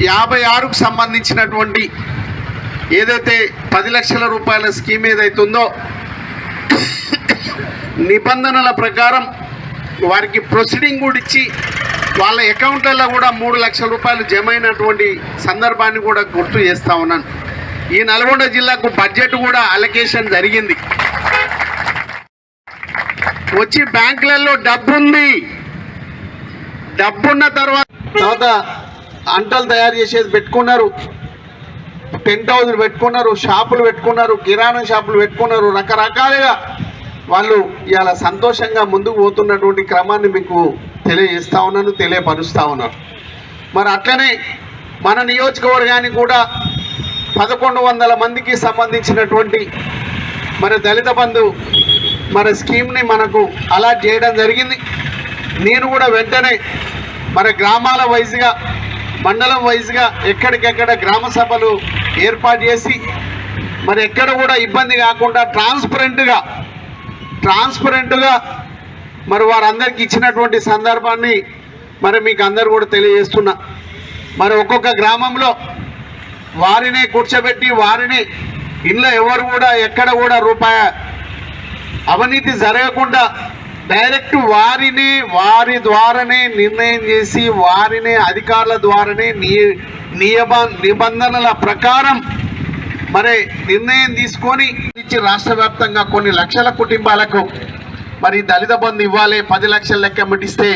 56కు సంబంధించినటువంటి ఏదైతే 10 లక్షల రూపాయల స్కీమ్ ఏదైతుందో నిబంధనల ప్రకారం వారికి ప్రొసీడింగ్ కూడా ఇచ్చి వాళ్ళ అకౌంట్లలో కూడా 3 లక్షల రూపాయలు జమ అయినటువంటి సందర్భాన్ని కూడా గుర్తు చేస్తూ ఉన్నాను. ఈ నల్గొండ జిల్లాకు బడ్జెట్ కూడా అలొకేషన్ జరిగింది. వచ్చి బ్యాంకులలో డబ్బుంది, డబ్బున్న తర్వాత అంటలు తయారు చేసేది పెట్టుకున్నారు, టెంట్ హౌస్లు పెట్టుకున్నారు, షాపులు పెట్టుకున్నారు, కిరాణా షాపులు పెట్టుకున్నారు. రకరకాలుగా వాళ్ళు ఇవాళ సంతోషంగా ముందుకు పోతున్నటువంటి క్రమాన్ని మీకు తెలియజేస్తూ ఉన్నాను, తెలియపరుస్తూ ఉన్నాను. మరి అట్లనే మన నియోజకవర్గానికి కూడా 1100 మందికి సంబంధించినటువంటి మరి దళిత బంధు మరి స్కీమ్ని మనకు అలాట్ చేయడం జరిగింది. నేను కూడా వెంటనే మరి గ్రామాల వైజ్గా, మండలం వైజ్గా ఎక్కడికెక్కడ గ్రామ సభలు ఏర్పాటు చేసి మరి ఎక్కడ కూడా ఇబ్బంది కాకుండా ట్రాన్స్పరెంట్గా మరి వారందరికీ ఇచ్చినటువంటి సందర్భాన్ని మరి మీకు అందరు కూడా తెలియజేస్తున్నా. మరి ఒక్కొక్క గ్రామంలో వారినే కూర్చోబెట్టి వారిని ఇంట్లో ఎవరు కూడా ఎక్కడ కూడా రూపాయి అవినీతి జరగకుండా డైరెక్ట్ వారి ద్వారానే నిర్ణయం చేసి వారినే అధికారుల ద్వారానే నిబంధనల ప్రకారం మరి నిర్ణయం తీసుకొని ఇచ్చి రాష్ట్ర వ్యాప్తంగా కొన్ని లక్షల కుటుంబాలకు మరి దళిత బంధు ఇవ్వాలి, 10 లక్షల లెక్క మిటిస్తే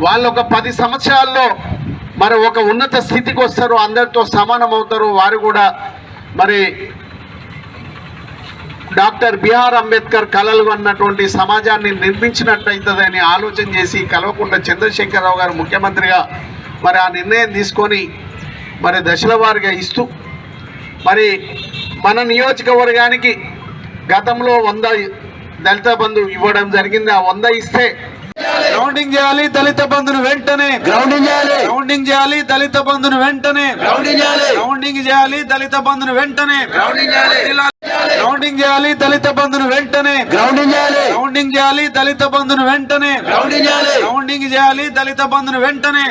వాళ్ళు ఒక 10 సంవత్సరాల్లో మరి ఒక ఉన్నత స్థితికి వస్తారు, అందరితో సమానం అవుతారు. వారు కూడా మరి డాక్టర్ బిఆర్ అంబేద్కర్ కలలు అన్నటువంటి సమాజాన్ని నిర్మించినట్టయితుందని ఆలోచన చేసి కల్వకుంట్ల చంద్రశేఖరరావు గారు ముఖ్యమంత్రిగా మరి ఆ నిర్ణయం తీసుకొని మరి దశల వారీగా ఇస్తూ మరి మన నియోజకవర్గానికి గతంలో 100 దళిత బంధు ఇవ్వడం జరిగింది. ఆ 100 ఇస్తే గ్రౌండింగ్ చేయాలి దళిత బంధును వెంటనే, గ్రౌండింగ్ చేయాలి దళిత బంధును వెంటనే, గ్రౌండింగ్ చేయాలి దళిత బంధును వెంటనే, గ్రౌండింగ్ చేయాలి దళిత బంధును వెంటనే, గ్రౌండింగ్ చేయాలి దళిత బంధును వెంటనే, గ్రౌండింగ్ చేయాలి దళిత బంధును వెంటనే.